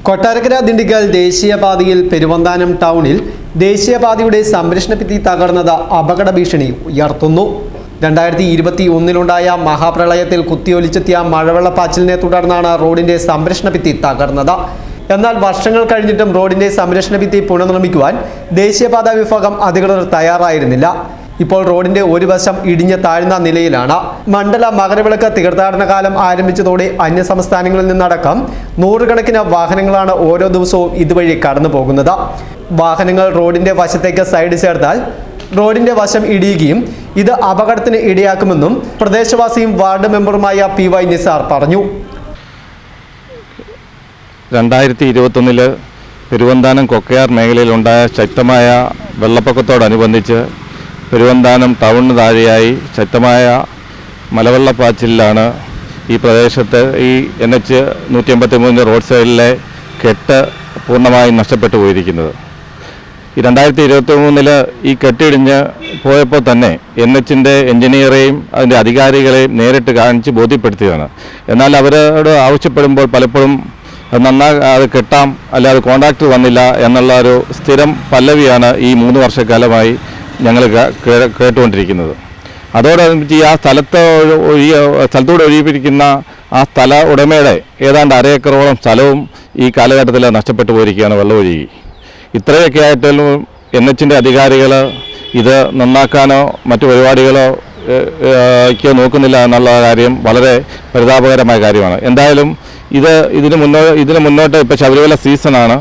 കൊട്ടാരക്കര ദിണ്ടിഗൽ ദേശീയപാതയിൽ പെരുവന്താനം ടൗണിൽ ദേശീയപാതയുടെ സംരക്ഷണ ഭിത്തി തകർന്നത് അപകട ഭീഷണി ഉയർത്തുന്നു. 2021-ലുണ്ടായ മഹാപ്രളയത്തിൽ കുത്തിയൊലിച്ചെത്തിയ മഴവെള്ളപ്പാച്ചിലിനെ തുടർന്നാണ് റോഡിന്റെ സംരക്ഷണ ഭിത്തി തകർന്നത്. എന്നാൽ വർഷങ്ങൾ കഴിഞ്ഞിട്ടും റോഡിന്റെ സംരക്ഷണ ഭിത്തി പുനർനിർമ്മിക്കുവാൻ ദേശീയപാത വിഭാഗം അധികൃതർ തയ്യാറായിരുന്നില്ല. ഇപ്പോൾ റോഡിന്റെ ഒരു വശം ഇടിഞ്ഞ് താഴ്ന്ന നിലയിലാണ്. മണ്ഡല മകരവിളക്ക് തീർത്ഥാടന കാലം ആരംഭിച്ചതോടെ അന്യസംസ്ഥാനങ്ങളിൽ നിന്നടക്കം നൂറുകണക്കിന് വാഹനങ്ങളാണ് ഓരോ ദിവസവും ഇതുവഴി കടന്നു പോകുന്നത്. വാഹനങ്ങൾ റോഡിന്റെ വശത്തേക്ക് സൈഡ് ചേർത്താൽ റോഡിന്റെ വശം ഇടിയുകയും ഇത് അപകടത്തിന് ഇടയാക്കുമെന്നും പ്രദേശവാസിയും വാർഡ് മെമ്പറുമായ PY നിസാർ പറഞ്ഞു. 2021 പെരുവന്താനം കൊക്കയാർ മേഖലയിലുണ്ടായ ശക്തമായ വെള്ളപ്പൊക്കത്തോടനുബന്ധിച്ച് പെരുവന്താനം ടൗണിന് താഴെയായി ശക്തമായ മലവെള്ളപ്പാച്ചിലാണ് ഈ പ്രദേശത്ത് ഈ NH 183 റോഡ് സൈഡിലെ കെട്ട് പൂർണ്ണമായും നഷ്ടപ്പെട്ടു പോയിരിക്കുന്നത്. ഈ 2023 ഈ കെട്ടിടിഞ്ഞ് പോയപ്പോൾ തന്നെ NHന്റെ എഞ്ചിനീയറെയും അതിൻ്റെ അധികാരികളെയും നേരിട്ട് കാണിച്ച് ബോധ്യപ്പെടുത്തിയതാണ്. എന്നാൽ അവരോട് ആവശ്യപ്പെടുമ്പോൾ പലപ്പോഴും അത് കെട്ടാം, അല്ലാതെ കോൺട്രാക്ടർ വന്നില്ല എന്നുള്ള ഒരു സ്ഥിരം പല്ലവിയാണ് ഈ 3 വർഷക്കാലമായി ഞങ്ങൾ കേട്ടുകൊണ്ടിരിക്കുന്നത്. അതോടനുബന്ധിച്ച് ആ സ്ഥലത്തൂടെ ഒഴിപ്പിക്കുന്ന ആ സ്ഥല ഉടമയുടെ ഏതാണ്ട് 1/2 ഏക്കറോളം സ്ഥലവും ഈ കാലഘട്ടത്തിൽ നഷ്ടപ്പെട്ടു പോയിരിക്കുകയാണ് വെള്ളമൊഴുകി. ഇത്രയൊക്കെ ആയിട്ടും NHന്റെ അധികാരികൾ ഇത് നന്നാക്കാനോ മറ്റു പരിപാടികളോ നോക്കുന്നില്ല എന്നുള്ള കാര്യം വളരെ പരിതാപകരമായ കാര്യമാണ്. എന്തായാലും ഇതിന് മുന്നോട്ട് ഇപ്പോൾ ശബരിമല സീസണാണ്.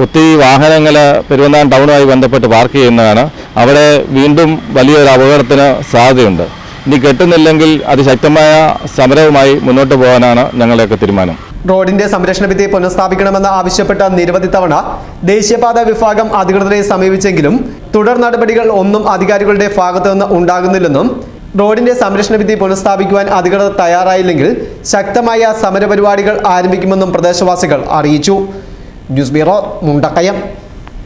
ഒത്തിരി വാഹനങ്ങൾ പെരുവന്താനം ടൗണുമായി ബന്ധപ്പെട്ട് പാർക്ക് ചെയ്യുന്നതാണ്. അവിടെ വീണ്ടും വലിയൊരു അപകടത്തിന് സാധ്യതയുണ്ട്. ഇനി കെട്ടുന്നില്ലെങ്കിൽ അതിശക്തമായ സമരവുമായി മുന്നോട്ട് പോകാനാണ് ഞങ്ങളുടെയൊക്കെ തീരുമാനം. റോഡിന്റെ സംരക്ഷണ ഭിത്തി പുനഃസ്ഥാപിക്കണമെന്ന് ആവശ്യപ്പെട്ട നിരവധി തവണ ദേശീയപാത വിഭാഗം അധികൃതരെ സമീപിച്ചെങ്കിലും തുടർ നടപടികൾ ഒന്നും അധികാരികളുടെ ഭാഗത്തുനിന്ന് ഉണ്ടാകുന്നില്ലെന്നും റോഡിന്റെ സംരക്ഷണ ഭിത്തി പുനഃസ്ഥാപിക്കുവാൻ അധികൃതർ തയ്യാറായില്ലെങ്കിൽ ശക്തമായ സമരപരിപാടികൾ ആരംഭിക്കുമെന്നും പ്രദേശവാസികൾ അറിയിച്ചു. News bureau, Mundakayam.